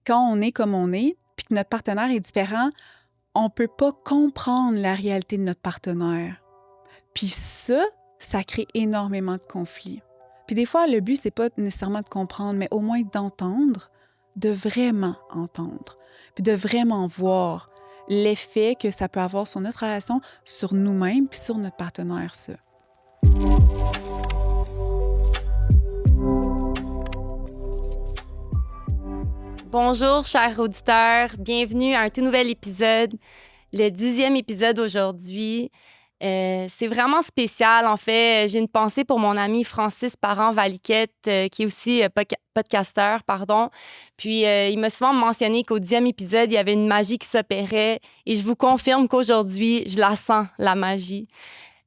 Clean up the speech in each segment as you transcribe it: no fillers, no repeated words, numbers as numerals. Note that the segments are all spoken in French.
quand on est comme on est, puis que notre partenaire est différent, on ne peut pas comprendre la réalité de notre partenaire. Puis ça crée énormément de conflits. Puis des fois, le but, c'est pas nécessairement de comprendre, mais au moins d'entendre, de vraiment entendre, puis de vraiment voir l'effet que ça peut avoir sur notre relation, sur nous-mêmes, puis sur notre partenaire, ça. Bonjour, chers auditeurs. Bienvenue à un tout nouvel épisode, le 10e épisode aujourd'hui. C'est vraiment spécial, en fait. J'ai une pensée pour mon ami Francis Parent-Valiquette, qui est aussi podcasteur, pardon. Puis, il m'a souvent mentionné qu'au 10e épisode, il y avait une magie qui s'opérait. Et je vous confirme qu'aujourd'hui, je la sens, la magie.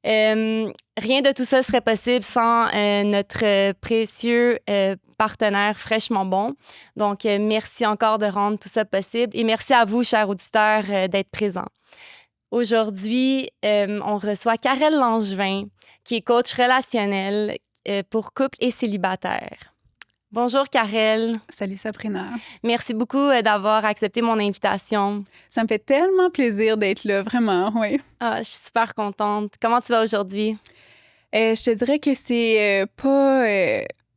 Rien de tout ça serait possible sans notre précieux partenaire Fraîchement Bon. Donc, merci encore de rendre tout ça possible. Et merci à vous, chers auditeurs, d'être présents. Aujourd'hui, on reçoit Karel Langevin, qui est coach relationnel pour couples et célibataires. Bonjour, Karel. Salut, Sabrina. Merci beaucoup d'avoir accepté mon invitation. Ça me fait tellement plaisir d'être là, vraiment, oui. Ah, je suis super contente. Comment tu vas aujourd'hui? Je te dirais que c'est pas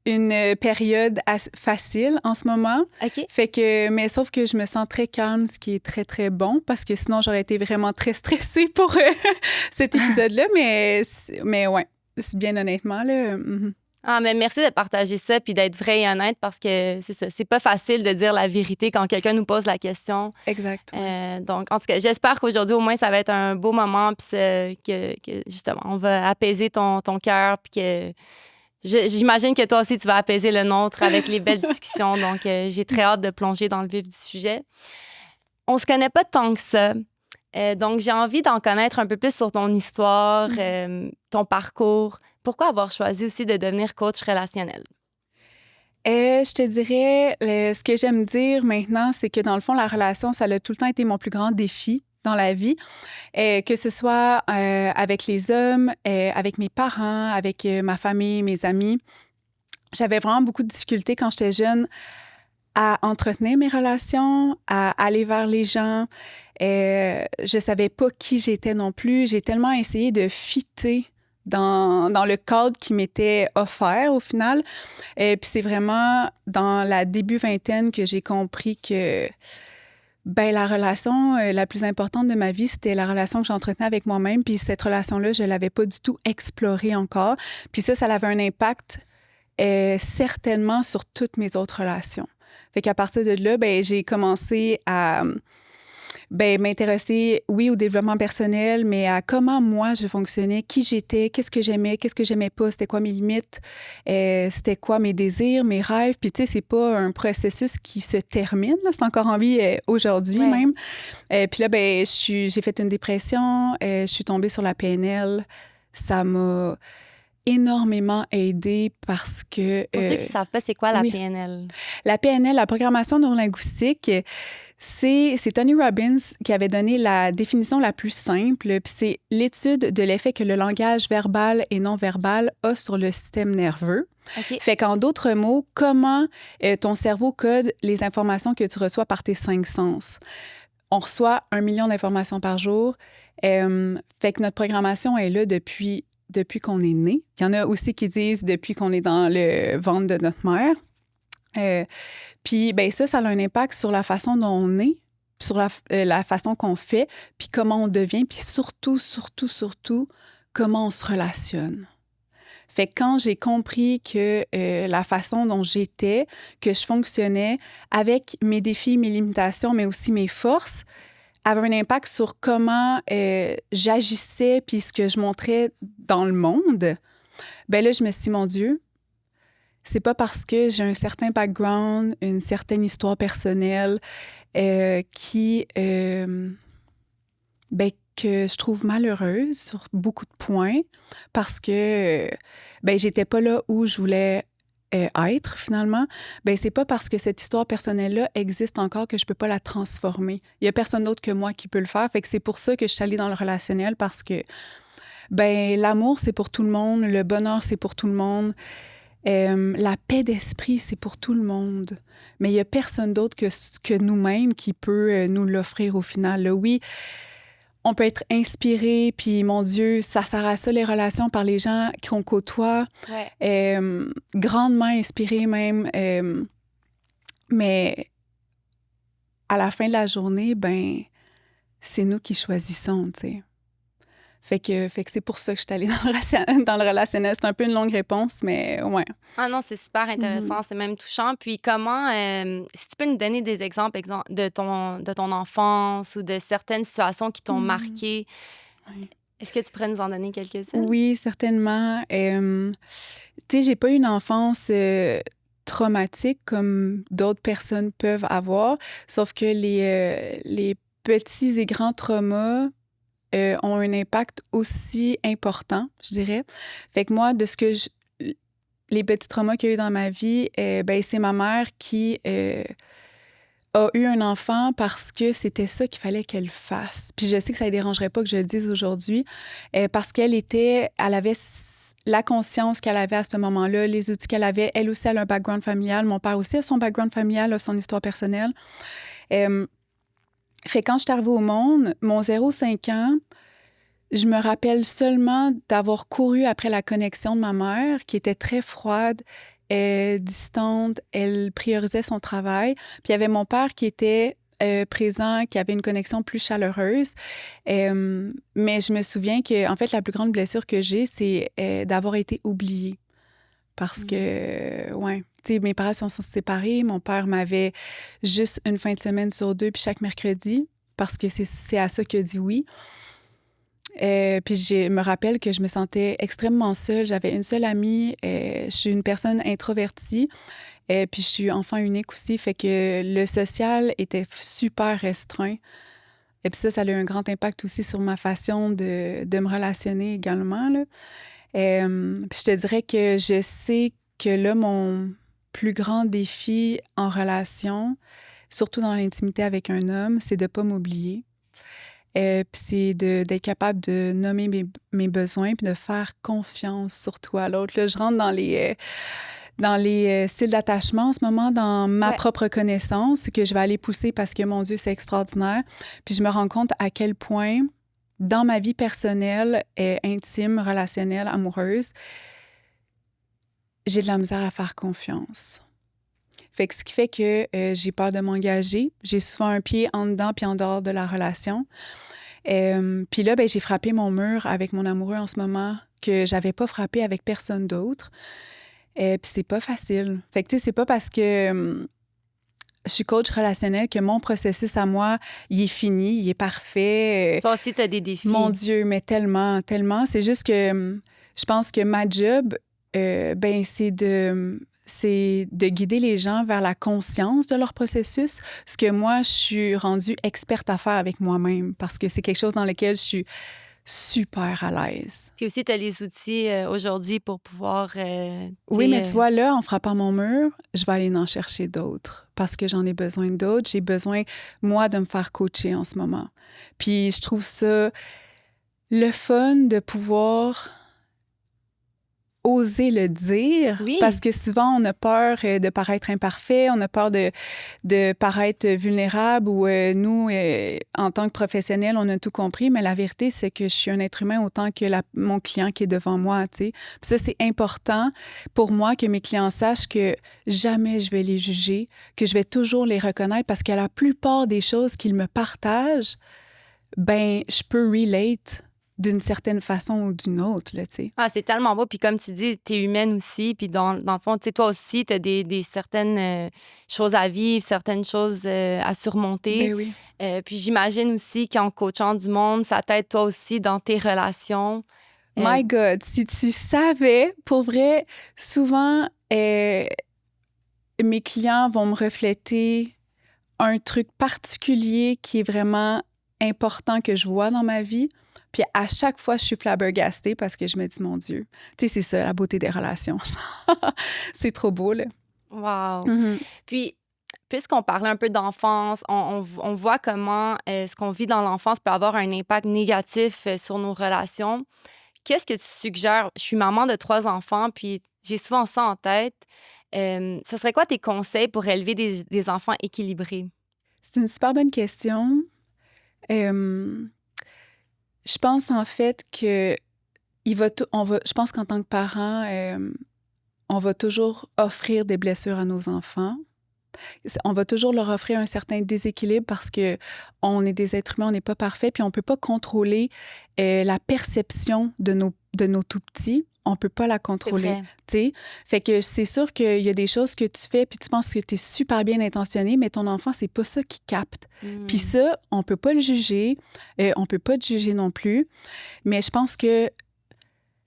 une période facile en ce moment. OK. Fait que, mais sauf que je me sens très calme, ce qui est très, très bon, parce que sinon, j'aurais été vraiment très stressée pour cet épisode-là. Mais ouais, c'est bien honnêtement, là. Ah, mais merci de partager ça puis d'être vrai et honnête parce que c'est ça. C'est pas facile de dire la vérité quand quelqu'un nous pose la question. Exact. Donc, en tout cas, j'espère qu'aujourd'hui, au moins, ça va être un beau moment puis que justement, on va apaiser ton cœur puis que j'imagine que toi aussi, tu vas apaiser le nôtre avec les belles discussions. Donc, j'ai très hâte de plonger dans le vif du sujet. On se connaît pas tant que ça. Donc, j'ai envie d'en connaître un peu plus sur ton histoire, ton parcours. Pourquoi avoir choisi aussi de devenir coach relationnel? Je te dirais, ce que j'aime dire maintenant, c'est que dans le fond, la relation, ça a tout le temps été mon plus grand défi dans la vie, que ce soit avec les hommes, avec mes parents, avec ma famille, mes amis. J'avais vraiment beaucoup de difficultés quand j'étais jeune à entretenir mes relations, à aller vers les gens. Je savais pas qui j'étais non plus. J'ai tellement essayé de fitter dans le cadre qui m'était offert au final. Puis c'est vraiment dans la début vingtaine que j'ai compris que la relation la plus importante de ma vie, c'était la relation que j'entretenais avec moi-même. Puis cette relation-là, je l'avais pas du tout explorée encore. Puis ça avait un impact certainement sur toutes mes autres relations. Fait qu'à partir de là, j'ai commencé à m'intéresser, oui, au développement personnel, mais à comment moi je fonctionnais, qui j'étais, qu'est-ce que j'aimais pas, c'était quoi mes limites, c'était quoi mes désirs, mes rêves. Puis tu sais, c'est pas un processus qui se termine, là, c'est encore en vie aujourd'hui même. Puis là, j'ai fait une dépression, je suis tombée sur la PNL. Ça m'a énormément aidée parce que... Pour ceux qui ne savent pas, c'est quoi la PNL? La PNL, la programmation neurolinguistique, c'est Tony Robbins qui avait donné la définition la plus simple, puis c'est l'étude de l'effet que le langage verbal et non verbal a sur le système nerveux. Okay. Fait qu'en d'autres mots, comment ton cerveau code les informations que tu reçois par tes 5 sens. On reçoit 1 million d'informations par jour. Fait que notre programmation est là depuis qu'on est né. Il y en a aussi qui disent depuis qu'on est dans le ventre de notre mère. Puis, ça a un impact sur la façon dont on est, sur la façon qu'on fait, puis comment on devient, puis surtout, comment on se relationne. Fait que quand j'ai compris que la façon dont j'étais, que je fonctionnais avec mes défis, mes limitations, mais aussi mes forces, avait un impact sur comment j'agissais puis ce que je montrais dans le monde, là, je me suis dit, mon Dieu, c'est pas parce que j'ai un certain background, une certaine histoire personnelle que je trouve malheureuse sur beaucoup de points parce que j'étais pas là où je voulais être, finalement, c'est pas parce que cette histoire personnelle-là existe encore que je peux pas la transformer. Il y a personne d'autre que moi qui peut le faire. Fait que c'est pour ça que je suis allée dans le relationnel parce que, l'amour, c'est pour tout le monde. Le bonheur, c'est pour tout le monde. La paix d'esprit, c'est pour tout le monde. Mais il n'y a personne d'autre que nous-mêmes qui peut nous l'offrir au final. Là, oui, on peut être inspiré, puis mon Dieu, ça sert à ça les relations par les gens qu'on côtoie, Ouais. grandement inspiré même. Mais à la fin de la journée, ben, c'est nous qui choisissons, tu sais. Fait que c'est pour ça que je suis allée dans le relationnel. C'est un peu une longue réponse, mais ouais. Ah non, c'est super Mhm. intéressant, c'est même touchant. Puis comment, si tu peux nous donner des exemples de ton enfance ou de certaines situations qui t'ont Mhm. marqué, Ouais. est-ce que tu pourrais nous en donner quelques-unes? Oui, certainement. Tu sais, j'ai pas eu une enfance traumatique comme d'autres personnes peuvent avoir, sauf que les petits et grands traumas ont un impact aussi important, je dirais. Fait que moi, les petits traumas qu'il y a eu dans ma vie, ben, c'est ma mère qui a eu un enfant parce que c'était ça qu'il fallait qu'elle fasse. Puis je sais que ça ne dérangerait pas que je le dise aujourd'hui, parce elle avait la conscience qu'elle avait à ce moment-là, les outils qu'elle avait. Elle aussi, elle a un background familial. Mon père aussi a son background familial, a son histoire personnelle. Euh, Fait que quand je suis arrivée au monde, mon 0-5 ans, je me rappelle seulement d'avoir couru après la connexion de ma mère, qui était très froide, distante, elle priorisait son travail. Puis il y avait mon père qui était présent, qui avait une connexion plus chaleureuse. Mais je me souviens que, en fait, la plus grande blessure que j'ai, c'est d'avoir été oubliée. Parce que, ouais, tu sais, mes parents sont séparés. Mon père m'avait juste une fin de semaine sur 2, puis chaque mercredi, parce que c'est à ça qu'il a dit oui. Puis je me rappelle que je me sentais extrêmement seule. J'avais une seule amie. Je suis une personne introvertie. Puis je suis enfant unique aussi. Fait que le social était super restreint. Et puis ça a eu un grand impact aussi sur ma façon de me relationner également, là. Puis je te dirais que je sais que là, mon plus grand défi en relation, surtout dans l'intimité avec un homme, c'est de ne pas m'oublier. Puis c'est d'être capable de nommer mes besoins puis de faire confiance surtout à l'autre. Là, je rentre dans les styles d'attachement en ce moment, dans ma Ouais. propre connaissance, que je vais aller pousser parce que, mon Dieu, c'est extraordinaire. Puis je me rends compte à quel point, dans ma vie personnelle, intime, relationnelle, amoureuse, j'ai de la misère à faire confiance. Fait que ce qui fait que j'ai peur de m'engager. J'ai souvent un pied en dedans puis en dehors de la relation. Puis là, ben, j'ai frappé mon mur avec mon amoureux en ce moment que j'avais pas frappé avec personne d'autre. Puis c'est pas facile. Fait que, tu sais, c'est pas parce que je suis coach relationnel que mon processus à moi, il est fini, il est parfait. Toi aussi, tu as des Mon défis. Dieu, mais tellement, tellement. C'est juste que je pense que ma job, ben, c'est de guider les gens vers la conscience de leur processus, ce que moi, je suis rendue experte à faire avec moi-même parce que c'est quelque chose dans lequel je suis super à l'aise. Puis aussi, tu as les outils aujourd'hui pour pouvoir, tu Oui, mais sais, tu vois, là, en frappant mon mur, je vais aller en chercher d'autres parce que j'en ai besoin d'autres. J'ai besoin, moi, de me faire coacher en ce moment. Puis je trouve ça le fun de pouvoir oser le dire, parce oui. que souvent, on a peur de paraître imparfait, on a peur de paraître vulnérable ou nous, en tant que professionnels, on a tout compris, mais la vérité, c'est que je suis un être humain autant que mon client qui est devant moi, tu sais. Puis ça, c'est important pour moi que mes clients sachent que jamais je vais les juger, que je vais toujours les reconnaître parce que la plupart des choses qu'ils me partagent, ben, je peux relate d'une certaine façon ou d'une autre, là, tu sais. Ah, c'est tellement beau. Puis comme tu dis, tu es humaine aussi. Puis dans le fond, tu sais, toi aussi, tu as des certaines choses à vivre, certaines choses à surmonter. Ben oui. Puis j'imagine aussi qu'en coachant du monde, ça t'aide toi aussi dans tes relations. Euh, My God, si tu savais, pour vrai, souvent, mes clients vont me refléter un truc particulier qui est vraiment important que je vois dans ma vie. Puis à chaque fois, je suis flabbergastée parce que je me dis, mon Dieu, tu sais, c'est ça, la beauté des relations. C'est trop beau, là. wow. Mhm. Puis, puisqu'on parlait un peu d'enfance, on voit comment ce qu'on vit dans l'enfance peut avoir un impact négatif sur nos relations. Qu'est-ce que tu suggères? Je suis maman de 3 enfants, puis j'ai souvent ça en tête. Ce serait quoi tes conseils pour élever des enfants équilibrés? C'est une super bonne question. Euh, je pense en fait que je pense qu'en tant que parent, on va toujours offrir des blessures à nos enfants. On va toujours leur offrir un certain déséquilibre parce que on est des êtres humains, on n'est pas parfait, puis on peut pas contrôler la perception de nos tout petits. On peut pas la C'est contrôler, vrai. tu sais. Fait que c'est sûr qu'il y a des choses que tu fais puis tu penses que tu es super bien intentionné, mais ton enfant, c'est pas ça qu'il capte. Puis Hmm. ça, on peut pas le juger, on peut pas te juger non plus, mais je pense que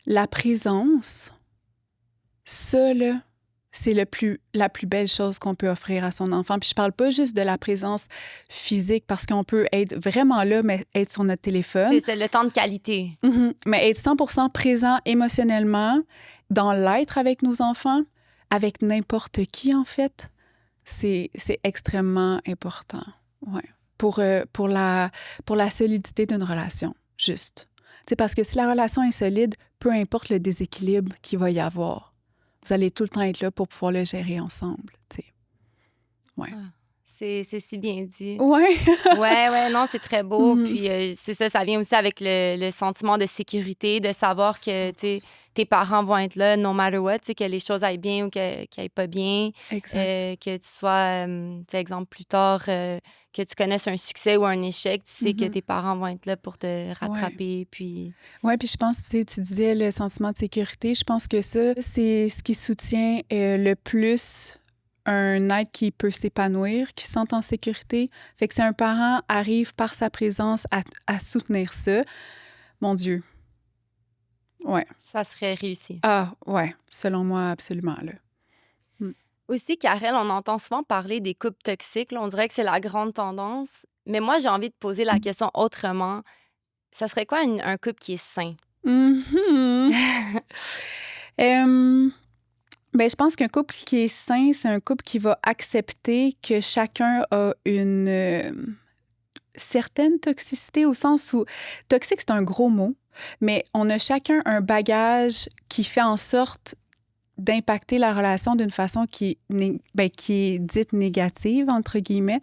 la présence, ça, là, c'est la plus belle chose qu'on peut offrir à son enfant. Puis je parle pas juste de la présence physique, parce qu'on peut être vraiment là, mais être sur notre téléphone. C'est le temps de qualité. Mais être 100% présent émotionnellement dans l'être avec nos enfants, avec n'importe qui, en fait, c'est extrêmement important. Ouais. Pour la solidité d'une relation, juste. C'est parce que si la relation est solide, peu importe le déséquilibre qu'il va y avoir, vous allez tout le temps être là pour pouvoir le gérer ensemble, tu sais. Ouais. Ah, c'est si bien dit. Ouais. Ouais, non, c'est très beau. Mhm. Puis c'est ça, ça vient aussi avec le sentiment de sécurité, de savoir que, tu sais, 100%. tes parents vont être là, no matter what, tu sais, que les choses aillent bien ou qu'elles aillent pas bien. Exact. Que tu sois, tu sais, exemple, plus tard, que tu connaisses un succès ou un échec, tu sais que Mhm. tes parents vont être là pour te Ouais. rattraper. Puis, Ouais, puis je pense, tu sais, tu disais le sentiment de sécurité, je pense que ça, c'est ce qui soutient le plus un être qui peut s'épanouir, qui se sent en sécurité. Fait que si un parent arrive par sa présence à soutenir ça, mon Dieu, ouais. ça serait réussi. Ah, ouais, selon moi, absolument, là. Mm. Aussi, Karel, on entend souvent parler des couples toxiques. Là, on dirait que c'est la grande tendance. Mais moi, j'ai envie de poser la question autrement. Ça serait quoi un couple qui est sain? Mhm. Euh, ben, je pense qu'un couple qui est sain, c'est un couple qui va accepter que chacun a une certaine toxicité, au sens où toxique, c'est un gros mot, mais on a chacun un bagage qui fait en sorte d'impacter la relation d'une façon qui est dite négative, entre guillemets.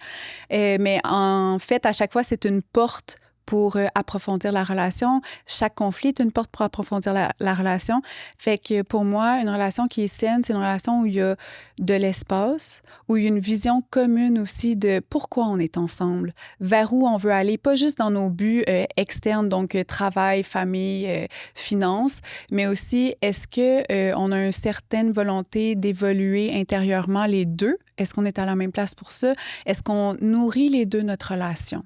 Mais en fait, à chaque fois, c'est une porte pour approfondir la relation. Chaque conflit est une porte pour approfondir la relation. Fait que pour moi, une relation qui est saine, c'est une relation où il y a de l'espace, où il y a une vision commune aussi de pourquoi on est ensemble, vers où on veut aller, pas juste dans nos buts externes, donc travail, famille, finances, mais aussi est-ce que on a une certaine volonté d'évoluer intérieurement les deux? Est-ce qu'on est à la même place pour ça? Est-ce qu'on nourrit les deux notre relation?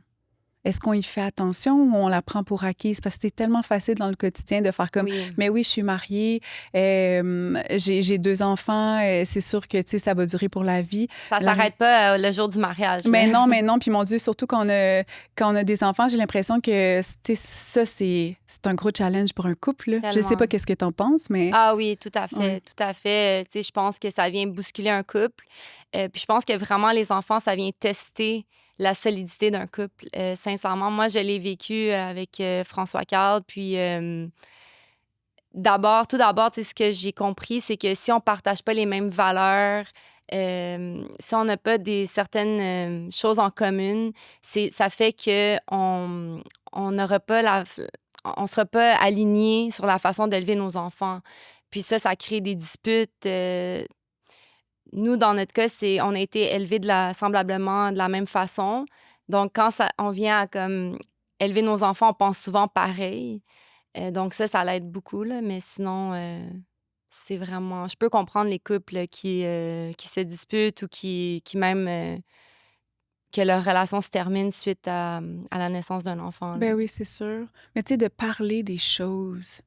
Est-ce qu'on y fait attention ou on la prend pour acquise? Parce que c'est tellement facile dans le quotidien de faire comme, Oui, mais oui, je suis mariée, j'ai 2 enfants, c'est sûr que, tu sais, ça va durer pour la vie. ça s'arrête pas le jour du mariage. Là. Mais non, puis mon Dieu, surtout quand on a des enfants, j'ai l'impression que, tu sais, ça, c'est un gros challenge pour un couple, là. Je sais Tellement. pas qu'est-ce que t'en penses, mais... Ah oui, tout à fait, Ouais. tout à fait. Tu sais, je pense que ça vient bousculer un couple. Puis je pense que vraiment, les enfants, ça vient tester la solidité d'un couple. Sincèrement, moi, je l'ai vécu avec François Carl. Puis tout d'abord, tu sais, ce que j'ai compris, c'est que si on partage pas les mêmes valeurs, si on n'a pas certaines choses en commun, ça fait que on n'aura pas on sera pas aligné sur la façon d'élever nos enfants. Puis ça crée des disputes. Nous, dans notre cas, on a été élevés semblablement de la même façon. Donc, quand on vient à comme élever nos enfants, on pense souvent pareil. Donc ça l'aide beaucoup, là, mais sinon, c'est vraiment... Je peux comprendre les couples qui se disputent ou qui même... que leur relation se termine suite à la naissance d'un enfant, là. Ben oui, c'est sûr. Mais tu sais, de parler des choses.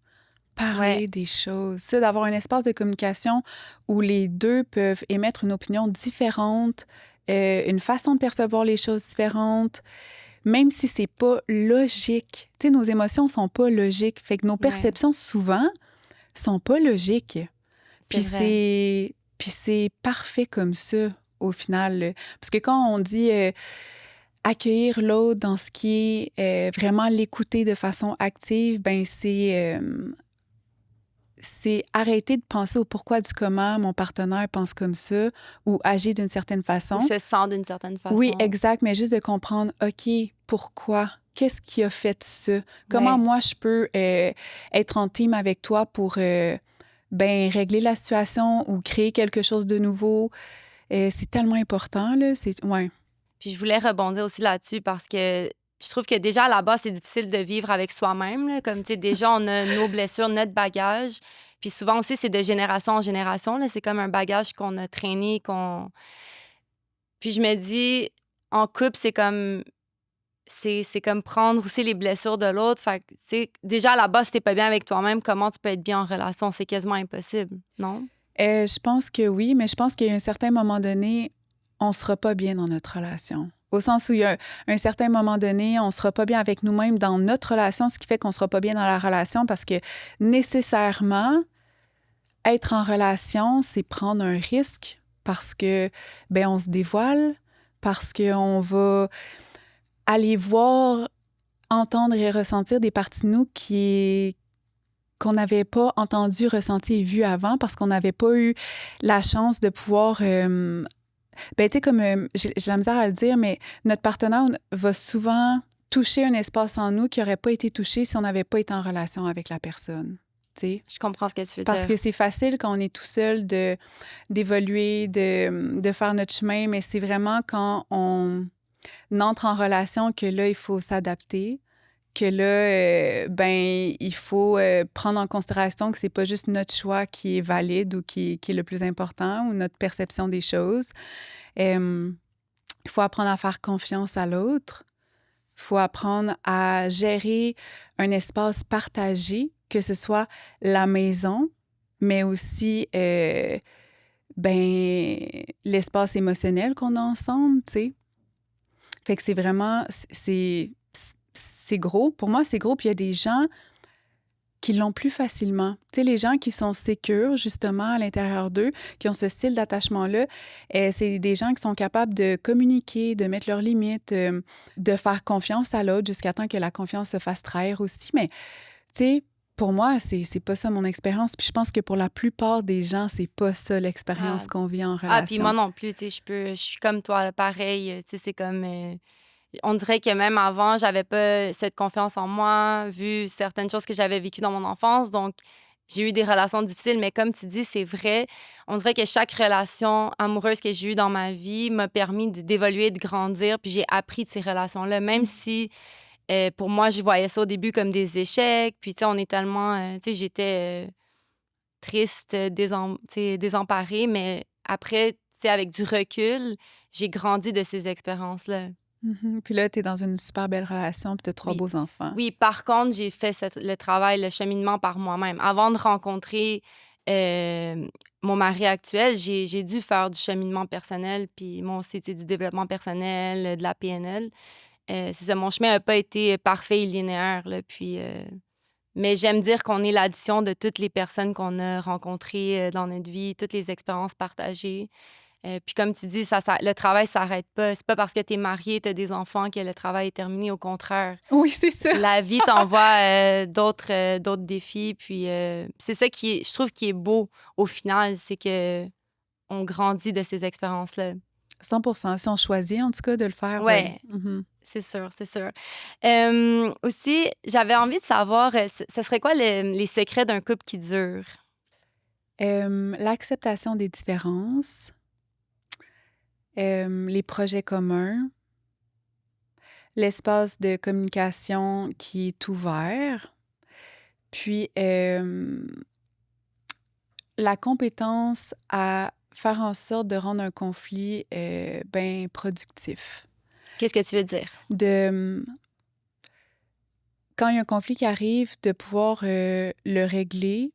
Ouais, Parler des choses. Ça, d'avoir un espace de communication où les deux peuvent émettre une opinion différente, une façon de percevoir les choses différentes, même si c'est pas logique. Tu sais, nos émotions sont pas logiques. Fait que nos ouais, perceptions, souvent, sont pas logiques. c'est vrai. Puis c'est parfait comme ça, au final, là. Parce que quand on dit accueillir l'autre dans ce qui est vraiment l'écouter de façon active, ben c'est arrêter de penser au pourquoi du comment mon partenaire pense comme ça ou agit d'une certaine façon. Ou se sent d'une certaine façon. Oui, exact, mais juste de comprendre, OK, pourquoi? Qu'est-ce qui a fait ça? Comment Ouais. moi, je peux être en team avec toi pour régler la situation ou créer quelque chose de nouveau? C'est tellement important, là. Ouais. Puis je voulais rebondir aussi là-dessus parce que je trouve que déjà, à la base, c'est difficile de vivre avec soi-même, là. Comme, tu sais, déjà, on a nos blessures, notre bagage. Puis souvent aussi, c'est de génération en génération, là. C'est comme un bagage qu'on a traîné, Puis je me dis, en couple, c'est comme prendre aussi les blessures de l'autre. Fait que, tu sais, déjà, à la base, si t'es pas bien avec toi-même, comment tu peux être bien en relation? C'est quasiment impossible, non? Je pense que oui, mais je pense qu'à un certain moment donné, on sera pas bien dans notre relation. Au sens où il y a un certain moment donné, on sera pas bien avec nous-mêmes dans notre relation, ce qui fait qu'on sera pas bien dans la relation parce que nécessairement, être en relation, c'est prendre un risque parce que, on se dévoile, parce qu'on va aller voir, entendre et ressentir des parties de nous qu'on n'avait pas entendu, ressenti et vu avant parce qu'on n'avait pas eu la chance de pouvoir... tu sais, comme j'ai la misère à le dire, mais notre partenaire va souvent toucher un espace en nous qui n'aurait pas été touché si on n'avait pas été en relation avec la personne. T'sais? Je comprends ce que tu veux Parce dire. que c'est facile quand on est tout seul d'évoluer, de faire notre chemin, mais c'est vraiment quand on entre en relation que là, il faut s'adapter, que là, il faut prendre en considération que c'est pas juste notre choix qui est valide ou qui est le plus important ou notre perception des choses. Il faut apprendre à faire confiance à l'autre. Il faut apprendre à gérer un espace partagé, que ce soit la maison, mais aussi l'espace émotionnel qu'on a ensemble, tu sais. Fait que c'est vraiment, c'est gros. Pour moi, c'est gros. Puis il y a des gens qui l'ont plus facilement. Tu sais, les gens qui sont sécures, justement, à l'intérieur d'eux, qui ont ce style d'attachement-là, c'est des gens qui sont capables de communiquer, de mettre leurs limites, de faire confiance à l'autre jusqu'à temps que la confiance se fasse trahir aussi. Mais, tu sais, pour moi, c'est pas ça mon expérience. Puis je pense que pour la plupart des gens, c'est pas ça l'expérience qu'on vit en relation. Ah, puis moi non plus, tu sais, je suis comme toi, pareil, tu sais, c'est comme... on dirait que même avant, j'avais pas cette confiance en moi, vu certaines choses que j'avais vécues dans mon enfance. Donc, j'ai eu des relations difficiles, mais comme tu dis, c'est vrai. On dirait que chaque relation amoureuse que j'ai eue dans ma vie m'a permis d'évoluer, de grandir, puis j'ai appris de ces relations-là, même si pour moi, je voyais ça au début comme des échecs. Puis, tu sais, on est tellement... tu sais, j'étais triste, tu sais, désemparée, mais après, tu sais, avec du recul, j'ai grandi de ces expériences-là. Mhm. Puis là, tu es dans une super belle relation, puis tu as 3 Oui. beaux enfants. Oui, par contre, j'ai fait le travail, le cheminement par moi-même. Avant de rencontrer mon mari actuel, j'ai dû faire du cheminement personnel, puis moi aussi, tu sais, du développement personnel, de la PNL. C'est ça, mon chemin n'a pas été parfait et linéaire, là, puis... mais j'aime dire qu'on est l'addition de toutes les personnes qu'on a rencontrées dans notre vie, toutes les expériences partagées. Puis comme tu dis, le travail s'arrête pas. C'est pas parce que tu es marié, tu as des enfants que le travail est terminé. Au contraire, Oui, c'est ça. la vie t'envoie d'autres défis. Puis c'est ça je trouve, qui est beau au final, c'est que on grandit de ces expériences-là. 100%. Si on choisit, en tout cas, de le faire. Ouais. Mhm. C'est sûr, c'est sûr. Aussi, j'avais envie de savoir, ce serait quoi les secrets d'un couple qui dure? L'acceptation des différences, les projets communs, l'espace de communication qui est ouvert, puis la compétence à faire en sorte de rendre un conflit productif. Qu'est-ce que tu veux dire? Quand il y a un conflit qui arrive, de pouvoir le régler,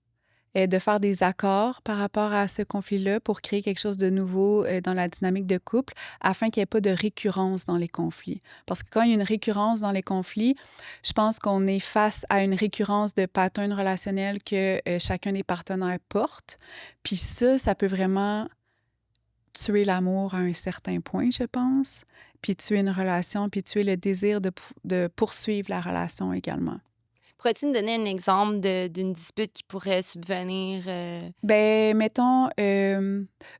de faire des accords par rapport à ce conflit-là pour créer quelque chose de nouveau dans la dynamique de couple afin qu'il n'y ait pas de récurrence dans les conflits. Parce que quand il y a une récurrence dans les conflits, je pense qu'on est face à une récurrence de patterns relationnels que chacun des partenaires porte. Puis ça peut vraiment tuer l'amour à un certain point, je pense, puis tuer une relation, puis tuer le désir de poursuivre la relation également. Pourrais-tu nous donner un exemple d'une dispute qui pourrait subvenir? Ben, mettons,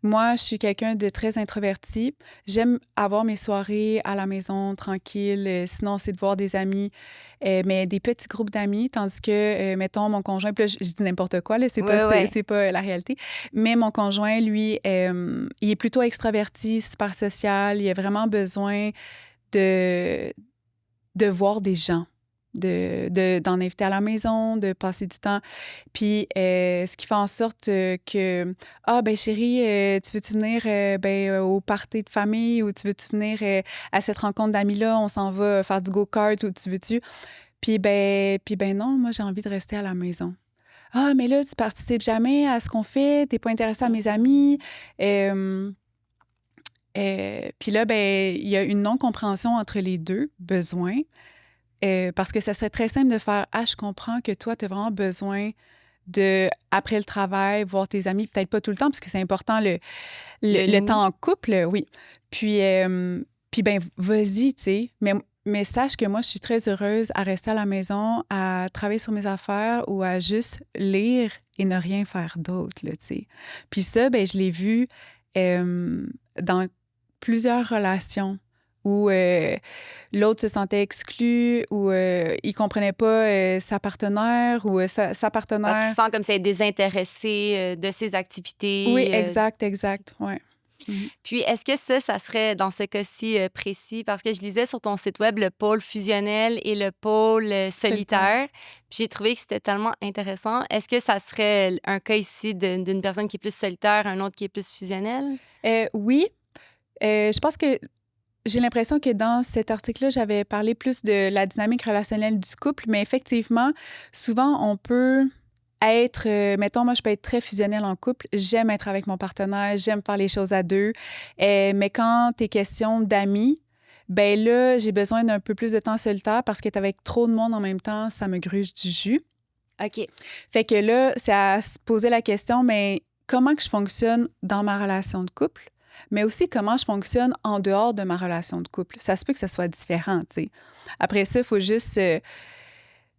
moi, je suis quelqu'un de très introverti. J'aime avoir mes soirées à la maison, tranquille. Sinon, c'est de voir des amis, mais des petits groupes d'amis. Tandis que, mettons, mon conjoint, puis là, je dis n'importe quoi, là, Ouais, ouais. c'est pas la réalité. Mais mon conjoint, lui, il est plutôt extraverti, super social. Il a vraiment besoin de, de voir des gens, d'en inviter à la maison, de passer du temps. Puis, ce qui fait en sorte que, ah, ben chérie, tu veux-tu venir au party de famille ou tu veux-tu venir à cette rencontre d'amis-là, on s'en va faire du go-kart ou tu veux-tu? Puis ben non, moi, j'ai envie de rester à la maison. Ah, mais là, tu participes jamais à ce qu'on fait, t'es pas intéressé à mes amis. Euh, puis là, ben, il y a une non-compréhension entre les deux besoins. Parce que ça serait très simple de faire Ah, je comprends que toi, tu as vraiment besoin de, après le travail, voir tes amis, peut-être pas tout le temps, parce que c'est important le Nous. temps en couple, oui. Puis ben, vas-y, tu sais. Mais sache que moi, je suis très heureuse à rester à la maison, à travailler sur mes affaires ou à juste lire et ne rien faire d'autre, là, tu sais. Puis ça, ben, je l'ai vu dans plusieurs relations où l'autre se sentait exclu ou il comprenait pas sa partenaire ou sa Parce qu'il partenaire. se sent comme si elle est désintéressée de ses Oui, activités. exact, ouais. Mhm. Puis, est-ce que ça serait dans ce cas-ci précis? Parce que je lisais sur ton site web le pôle fusionnel et le pôle Solitaire. solitaire. Puis, j'ai trouvé que c'était tellement intéressant. Est-ce que ça serait un cas ici d'une personne qui est plus solitaire, un autre qui est plus fusionnel? Oui, je pense que j'ai l'impression que dans cet article-là, j'avais parlé plus de la dynamique relationnelle du couple, mais effectivement, souvent, on peut être, mettons, moi, je peux être très fusionnelle en couple. J'aime être avec mon partenaire, j'aime faire les choses à deux. Mais quand t'es question d'amis, ben là, j'ai besoin d'un peu plus de temps solitaire parce qu'être avec trop de monde en même temps, ça me gruge du jus. OK. Fait que là, c'est à se poser la question, mais comment que je fonctionne dans ma relation de couple, mais aussi comment je fonctionne en dehors de ma relation de couple. Ça se peut que ça soit différent, tu sais. Après ça, il faut juste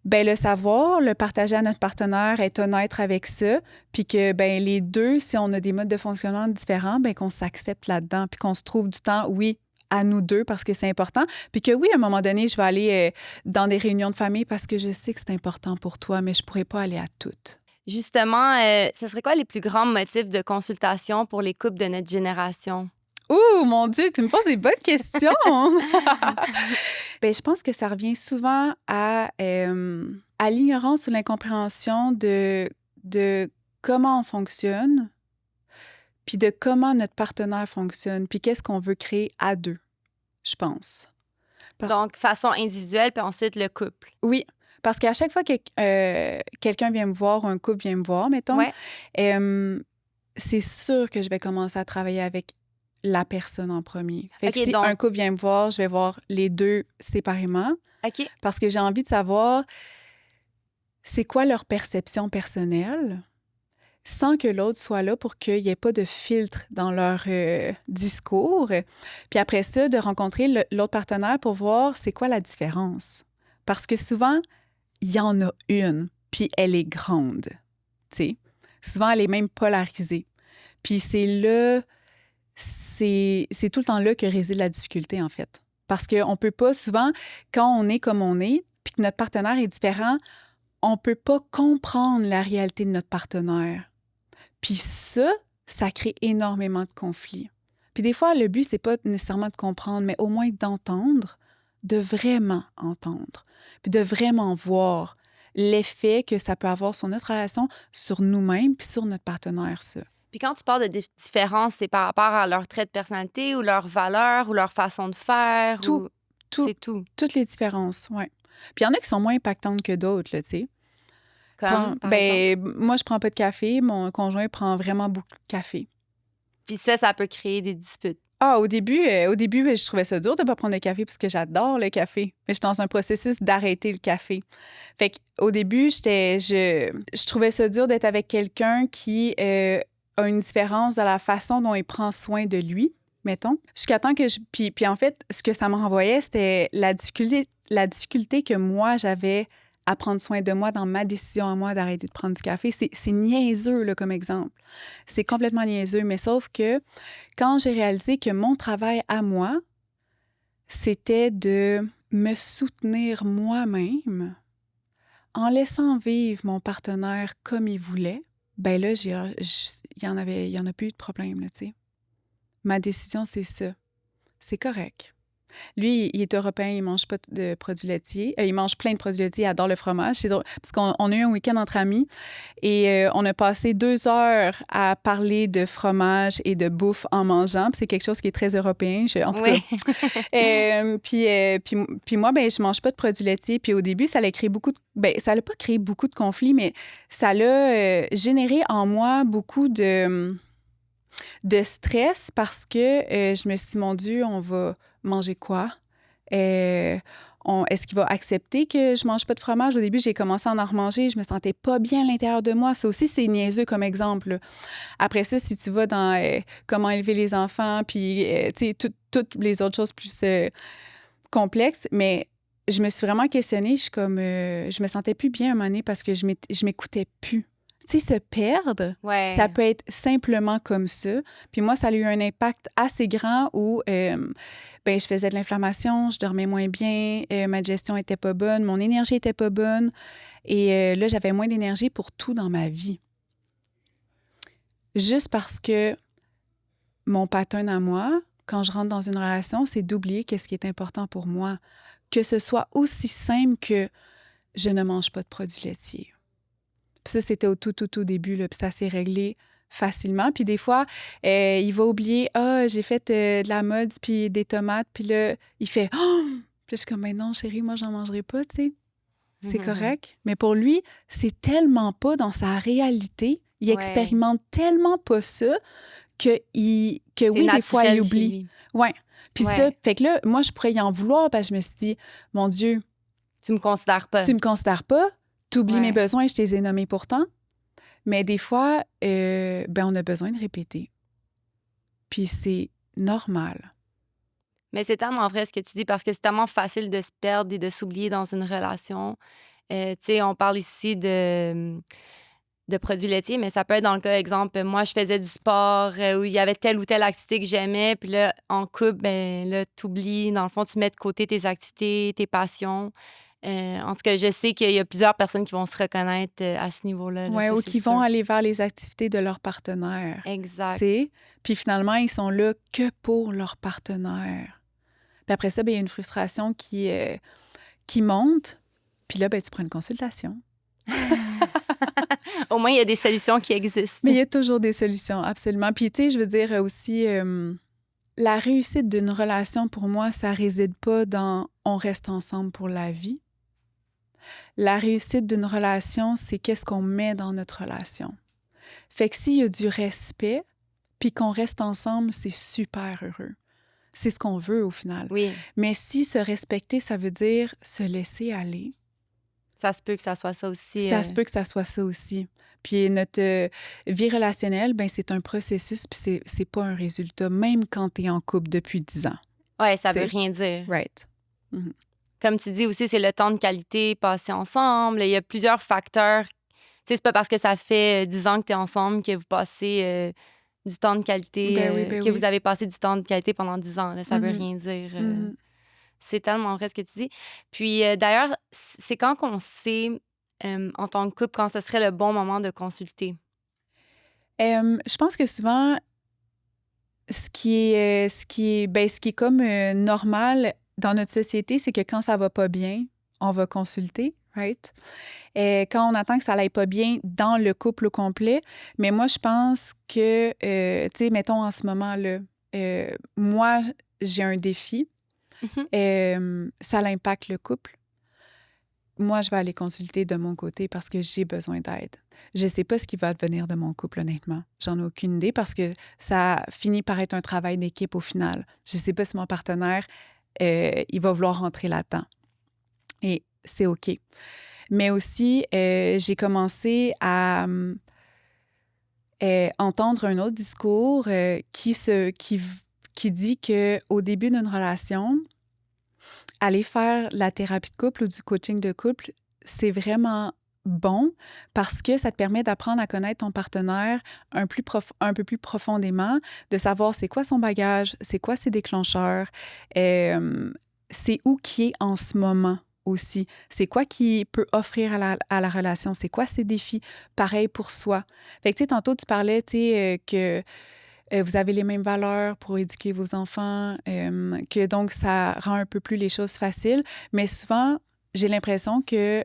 ben, le savoir, le partager à notre partenaire, être honnête avec ça, puis que ben, les deux, si on a des modes de fonctionnement différents, ben, qu'on s'accepte là-dedans, puis qu'on se trouve du temps, oui, à nous deux parce que c'est important. Puis que oui, à un moment donné, je vais aller dans des réunions de famille parce que je sais que c'est important pour toi, mais je pourrais pas aller à toutes. Justement, ce serait quoi les plus grands motifs de consultation pour les couples de notre génération? Ouh, mon Dieu, tu me poses des bonnes questions! Ben, je pense que ça revient souvent à l'ignorance ou l'incompréhension de comment on fonctionne, puis de comment notre partenaire fonctionne, puis qu'est-ce qu'on veut créer à deux, je pense. Parce, Donc, façon individuelle, puis ensuite le couple. oui, parce qu'à chaque fois que quelqu'un vient me voir, ou un couple vient me voir, mettons, Ouais. euh, c'est sûr que je vais commencer à travailler avec la personne en premier. Fait que OK, si donc, un couple vient me voir, je vais voir les deux séparément OK. parce que j'ai envie de savoir c'est quoi leur perception personnelle sans que l'autre soit là pour qu'il n'y ait pas de filtre dans leur discours. Puis après ça, de rencontrer l'autre partenaire pour voir c'est quoi la différence. Parce que souvent, il y en a une, puis elle est grande. Tu sais, souvent, elle est même polarisée. Puis c'est tout le temps là que réside la difficulté, en fait. Parce qu'on peut pas, souvent, quand on est comme on est, puis que notre partenaire est différent, on peut pas comprendre la réalité de notre partenaire. Puis ça crée énormément de conflits. Puis des fois, le but, c'est pas nécessairement de comprendre, mais au moins d'entendre, de vraiment entendre, puis de vraiment voir l'effet que ça peut avoir sur notre relation, sur nous-mêmes, puis sur notre partenaire, ça. Puis quand tu parles de différence, c'est par rapport à leur trait de personnalité ou leurs valeurs ou leur façon de faire Tout, ou tout, c'est tout. toutes les différences, oui. Puis il y en a qui sont moins impactantes que d'autres, là, tu sais. Comme, par exemple. Ben, moi, je prends pas de café. Mon conjoint prend vraiment beaucoup de café. Puis ça peut créer des disputes. Ah, au début, ben, je trouvais ça dur de pas prendre de café parce que j'adore le café. Mais j'étais dans un processus d'arrêter le café. Fait qu'au début, je trouvais ça dur d'être avec quelqu'un qui a une différence dans la façon dont il prend soin de lui, mettons. Jusqu'à temps que puis en fait, ce que ça me renvoyait, c'était la difficulté que moi, j'avais à prendre soin de moi dans ma décision à moi d'arrêter de prendre du café. C'est niaiseux, là, comme exemple. C'est complètement niaiseux, mais sauf que quand j'ai réalisé que mon travail à moi, c'était de me soutenir moi-même en laissant vivre mon partenaire comme il voulait, ben là, il y en a plus eu de problème, là, tu sais. Ma décision, c'est ça. C'est correct. Lui, il est européen, il mange pas de produits laitiers. Il mange plein de produits laitiers, il adore le fromage. C'est drôle, parce qu'on a eu un week-end entre amis et on a passé 2 heures à parler de fromage et de bouffe en mangeant. Puis c'est quelque chose qui est très européen. En tout Oui. cas, puis moi, ben je mange pas de produits laitiers. Puis au début, ça a créé ça n'a pas créé beaucoup de conflits, mais ça l'a généré en moi beaucoup de stress parce que je me suis dit, mon Dieu, on va manger quoi? Est-ce qu'il va accepter que je mange pas de fromage? Au début, j'ai commencé à en remanger. Je me sentais pas bien à l'intérieur de moi. Ça aussi, c'est niaiseux comme exemple, là. Après ça, si tu vas dans comment élever les enfants, puis, tu sais, toutes les autres choses plus complexes, mais je me suis vraiment questionnée. Je me sentais plus bien à un moment donné parce que je m'écoutais plus. Tu sais, se perdre, ça peut être simplement comme ça. Puis moi, ça a eu un impact assez grand où je faisais de l'inflammation, je dormais moins bien, ma digestion était pas bonne, mon énergie était pas bonne. Et là, j'avais moins d'énergie pour tout dans ma vie. Juste parce que mon pattern à moi, quand je rentre dans une relation, c'est d'oublier qu'est-ce qui est important pour moi. Que ce soit aussi simple que je ne mange pas de produits laitiers. Puis ça, c'était au tout début, là, puis ça s'est réglé facilement. Puis des fois, il va oublier, j'ai fait de la mode, puis des tomates, puis là, il fait, oh! Puis je suis comme, ben non, chérie, moi, j'en mangerai pas, tu sais. C'est correct. Mais pour lui, c'est tellement pas dans sa réalité. Il expérimente tellement pas ça que oui, des fois, il oublie. Ouais. Puis ça, fait que là, moi, je pourrais y en vouloir parce que je me suis dit, mon Dieu. Tu me considères pas. Tu me considères pas. Tu oublies mes besoins, je te les ai nommés pourtant. Mais des fois, on a besoin de répéter. Puis c'est normal. Mais c'est tellement vrai ce que tu dis parce que c'est tellement facile de se perdre et de s'oublier dans une relation. Tu sais, on parle ici de produits laitiers, mais ça peut être dans le cas, exemple, moi, je faisais du sport où il y avait telle ou telle activité que j'aimais, puis là, en couple, ben là, t'oublies, dans le fond, tu mets de côté tes activités, tes passions. En tout cas, je sais qu'il y a plusieurs personnes qui vont se reconnaître à ce niveau-là. Oui, ou qui vont aller vers les activités de leur partenaire. Exact. T'sais? Puis finalement, ils sont là que pour leur partenaire. Puis après ça, il y a une frustration qui monte. Puis là, tu prends une consultation. Au moins, il y a des solutions qui existent. Mais il y a toujours des solutions, absolument. Puis tu sais, je veux dire aussi, la réussite d'une relation, pour moi, ça réside pas dans « on reste ensemble pour la vie ». La réussite d'une relation, c'est qu'est-ce qu'on met dans notre relation. Fait que s'il y a du respect, puis qu'on reste ensemble, c'est super heureux. C'est ce qu'on veut au final. Oui. Mais si se respecter, ça veut dire se laisser aller. Ça se peut que ça soit ça aussi. Ça se peut que ça soit ça aussi. Puis notre vie relationnelle, c'est un processus, puis c'est pas un résultat, même quand tu es en couple depuis 10 ans. Oui, ça veut rien dire. Right. Mm-hmm. Comme tu dis aussi, c'est le temps de qualité passé ensemble. Il y a plusieurs facteurs. Tu sais, c'est pas parce que ça fait 10 ans que tu es ensemble que vous passez du temps de qualité, que vous avez passé du temps de qualité pendant 10 ans. Là, ça veut rien dire. C'est tellement vrai ce que tu dis. Puis d'ailleurs, c'est quand qu'on sait, en tant que couple, quand ce serait le bon moment de consulter? Je pense que souvent, ce qui est comme normal dans notre société, c'est que quand ça va pas bien, on va consulter, right? Quand on attend que ça n'aille pas bien dans le couple au complet. Mais moi, je pense que, tu sais, mettons en ce moment-là, moi, j'ai un défi. Ça impacte le couple. Moi, je vais aller consulter de mon côté parce que j'ai besoin d'aide. Je ne sais pas ce qui va advenir de mon couple, honnêtement. J'en ai aucune idée parce que ça finit par être un travail d'équipe au final. Je ne sais pas si mon partenaire, il va vouloir rentrer là-dedans. Et c'est OK. Mais aussi, j'ai commencé à entendre un autre discours qui dit qu'au début d'une relation, aller faire la thérapie de couple ou du coaching de couple, c'est vraiment bon parce que ça te permet d'apprendre à connaître ton partenaire un peu plus profondément, de savoir c'est quoi son bagage, c'est quoi ses déclencheurs, c'est où qui est en ce moment aussi. C'est quoi qui peut offrir à la relation, c'est quoi ses défis. Pareil pour soi. Fait que, tu sais, tantôt, tu parlais, tu sais, que vous avez les mêmes valeurs pour éduquer vos enfants, que donc ça rend un peu plus les choses faciles. Mais souvent, j'ai l'impression que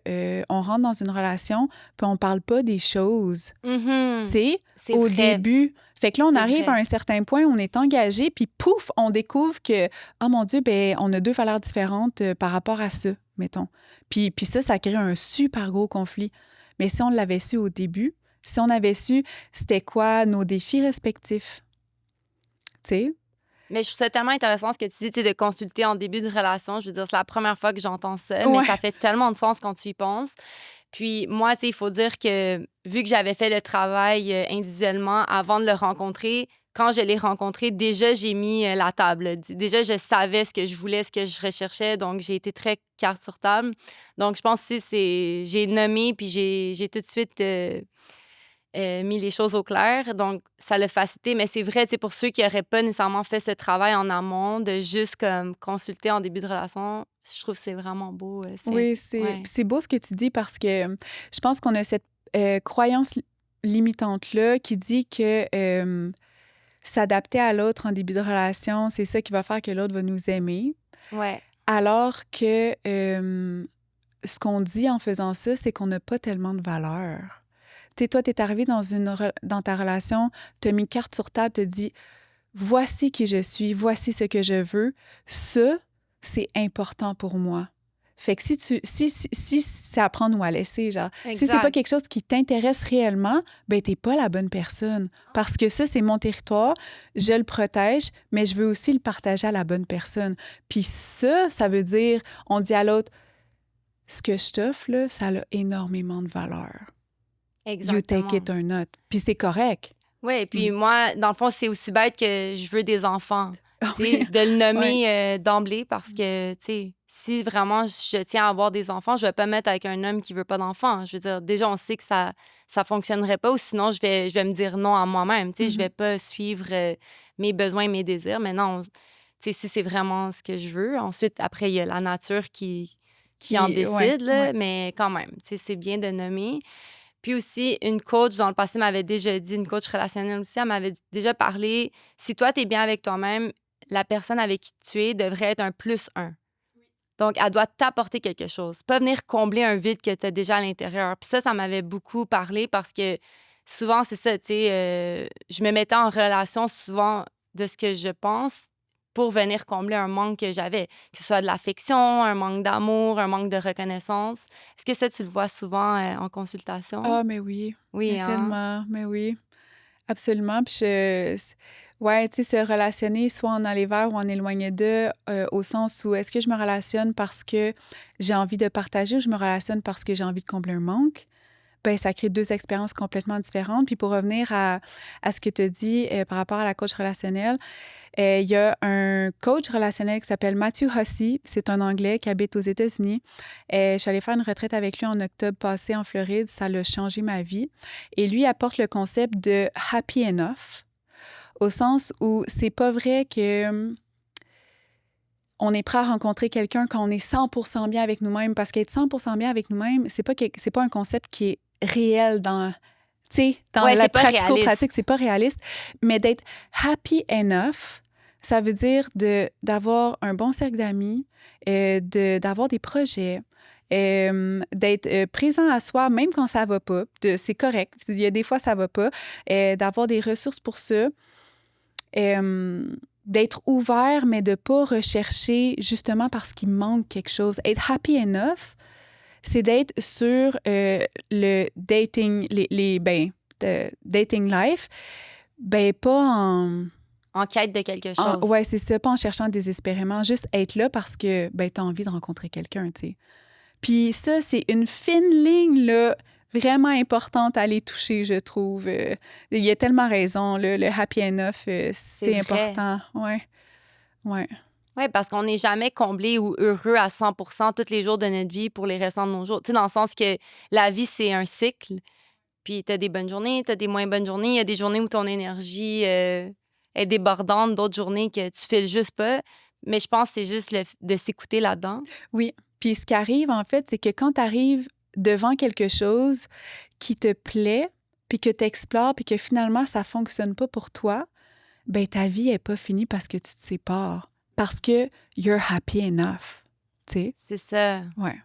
on rentre dans une relation puis on parle pas des choses, tu sais, C'est au vrai. début. Fait que là, on C'est arrive vrai. à un certain point, on est engagé, puis pouf, on découvre que, oh mon Dieu, ben on a deux valeurs différentes par rapport à ça, mettons. Puis ça crée un super gros conflit. Mais si on l'avait su au début, si on avait su c'était quoi nos défis respectifs, tu sais? Mais je trouve ça tellement intéressant ce que tu dis, tu sais, de consulter en début de relation. Je veux dire, c'est la première fois que j'entends ça, mais ça Ouais. fait tellement de sens quand tu y penses. Puis moi, tu sais, il faut dire que vu que j'avais fait le travail individuellement avant de le rencontrer, quand je l'ai rencontré, déjà, j'ai mis la table. Déjà, je savais ce que je voulais, ce que je recherchais. Donc, j'ai été très carte sur table. Donc, je pense que j'ai nommé, puis j'ai tout de suite mis les choses au clair. Donc, ça l'a facilité. Mais c'est vrai, tu sais, pour ceux qui n'auraient pas nécessairement fait ce travail en amont, de juste comme consulter en début de relation, je trouve que c'est vraiment beau. Oui, Ouais. c'est beau ce que tu dis parce que je pense qu'on a cette croyance limitante-là qui dit que s'adapter à l'autre en début de relation, c'est ça qui va faire que l'autre va nous aimer. Ouais. Alors que ce qu'on dit en faisant ça, c'est qu'on n'a pas tellement de valeur. Tu sais, toi, t'es arrivé dans ta relation, t'as mis carte sur table, t'as dit voici qui je suis, voici ce que je veux. Ça, c'est important pour moi. Fait que si c'est à prendre ou à laisser, genre, si c'est pas Exact. quelque chose qui t'intéresse réellement, ben t'es pas la bonne personne. Parce que ça, c'est mon territoire, je le protège, mais je veux aussi le partager à la bonne personne. Puis ça veut dire, on dit à l'autre, ce que je t'offre, là, ça a énormément de valeur. You take Exactement. it or not. Puis c'est correct. Oui, et puis Mm. moi, dans le fond, c'est aussi bête que je veux des enfants. Ah Tu sais, oui, de le ouais. nommer d'emblée parce que, tu sais, si vraiment je tiens à avoir des enfants, je vais pas me mettre avec un homme qui veut pas d'enfants. Je veux dire, déjà, on sait que ça fonctionnerait pas ou sinon, je vais me dire non à moi-même. Tu sais, je Mhm. vais pas suivre mes besoins et mes désirs. Mais non, tu sais, si c'est vraiment ce que je veux. Ensuite, après, il y a la nature qui en Ouais, décide, ouais. là, mais quand même, tu sais, c'est bien de nommer. Puis aussi, une coach dans le passé m'avait déjà dit, une coach relationnelle aussi, elle m'avait déjà parlé, si toi, tu es bien avec toi-même, la personne avec qui tu es devrait être un plus un. Donc, elle doit t'apporter quelque chose, pas venir combler un vide que tu as déjà à l'intérieur. Puis ça m'avait beaucoup parlé parce que souvent, c'est ça, tu sais, je me mettais en relation souvent de ce que je pense pour venir combler un manque que j'avais, que ce soit de l'affection, un manque d'amour, un manque de reconnaissance. Est-ce que ça, tu le vois souvent en consultation? Ah, mais oui, Oui, mais hein? tellement, mais oui, absolument. Puis ouais, tu sais, se relationner soit en aller vers ou en éloigner d'eux, au sens où est-ce que je me relationne parce que j'ai envie de partager ou je me relationne parce que j'ai envie de combler un manque? Ben, ça crée deux expériences complètement différentes. Puis pour revenir à ce que tu as dit par rapport à la coach relationnelle, il y a un coach relationnel qui s'appelle Matthew Hussey. C'est un Anglais qui habite aux États-Unis. Je suis allée faire une retraite avec lui en octobre passé en Floride. Ça l'a changé ma vie. Et lui apporte le concept de happy enough, au sens où c'est pas vrai que on est prêt à rencontrer quelqu'un quand on est 100% bien avec nous-mêmes. Parce qu'être 100% bien avec nous-mêmes, c'est pas un concept qui est réel dans, tu sais, dans Ouais, la c'est pas réaliste. pratico-pratique, c'est pas réaliste. Mais d'être happy enough, ça veut dire d'avoir un bon cercle d'amis, d'avoir des projets, d'être présent à soi, même quand ça va pas. C'est correct. Il y a des fois, ça va pas. D'avoir des ressources pour ça. D'être ouvert, mais de pas rechercher justement parce qu'il manque quelque chose. Être happy enough, c'est d'être sur le dating, dating life, ben pas En quête de quelque chose. ouais, c'est ça, pas en cherchant désespérément, juste être là parce que ben t'as envie de rencontrer quelqu'un, tu sais. Puis ça, c'est une fine ligne, là, vraiment importante à aller toucher, je trouve. Il y a tellement raison, là, le happy enough, C'est c'est vrai. important, ouais, ouais. Oui, parce qu'on n'est jamais comblé ou heureux à 100% tous les jours de notre vie pour les restants de nos jours. Tu sais, dans le sens que la vie, c'est un cycle. Puis tu as des bonnes journées, tu as des moins bonnes journées. Il y a des journées où ton énergie est débordante, d'autres journées que tu files juste pas. Mais je pense que c'est juste de s'écouter là-dedans. Oui. Puis ce qui arrive, en fait, c'est que quand tu arrives devant quelque chose qui te plaît, puis que tu explores, puis que finalement, ça fonctionne pas pour toi, ben ta vie est pas finie parce que tu te sépares. Parce que you're happy enough. Tu sais? C'est ça. Ouais.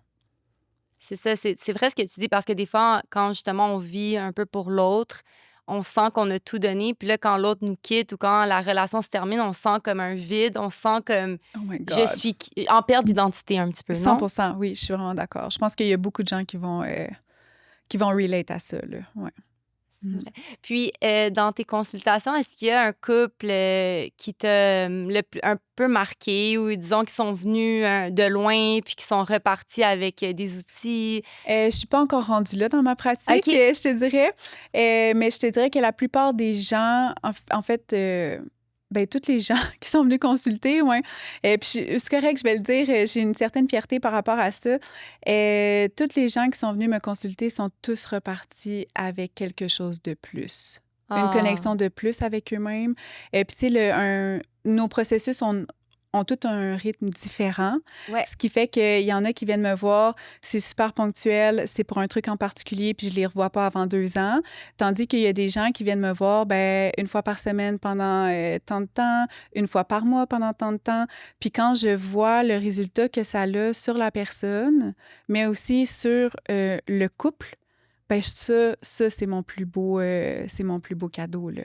C'est ça. C'est vrai ce que tu dis parce que des fois, quand justement on vit un peu pour l'autre, on sent qu'on a tout donné. Puis là, quand l'autre nous quitte ou quand la relation se termine, on sent comme un vide. On sent comme Oh my je God. suis en perte d'identité un petit peu, non? 100%, oui, je suis vraiment d'accord. Je pense qu'il y a beaucoup de gens qui vont relate à ça, là. Ouais. C'est vrai. Puis, dans tes consultations, est-ce qu'il y a un couple qui t'a un peu marqué ou disons qui sont venus de loin puis qui sont repartis avec des outils? Je suis pas encore rendue là dans ma pratique, OK. je te dirais. Mais je te dirais que la plupart des gens, en fait, ben, tous les gens qui sont venus consulter, ouais. Puis c'est correct, je vais le dire, j'ai une certaine fierté par rapport à ça. Tous les gens qui sont venus me consulter sont tous repartis avec quelque chose de plus. Une Ah. connexion de plus avec eux-mêmes. Puis, tu sais, nos processus ont tout un rythme différent. Ouais. Ce qui fait qu'il y en a qui viennent me voir, c'est super ponctuel, c'est pour un truc en particulier, puis je les revois pas avant 2 ans. Tandis qu'il y a des gens qui viennent me voir, ben, une fois par semaine pendant tant de temps, une fois par mois pendant tant de temps. Puis quand je vois le résultat que ça a sur la personne, mais aussi sur le couple, ben ça c'est mon plus beau cadeau, là.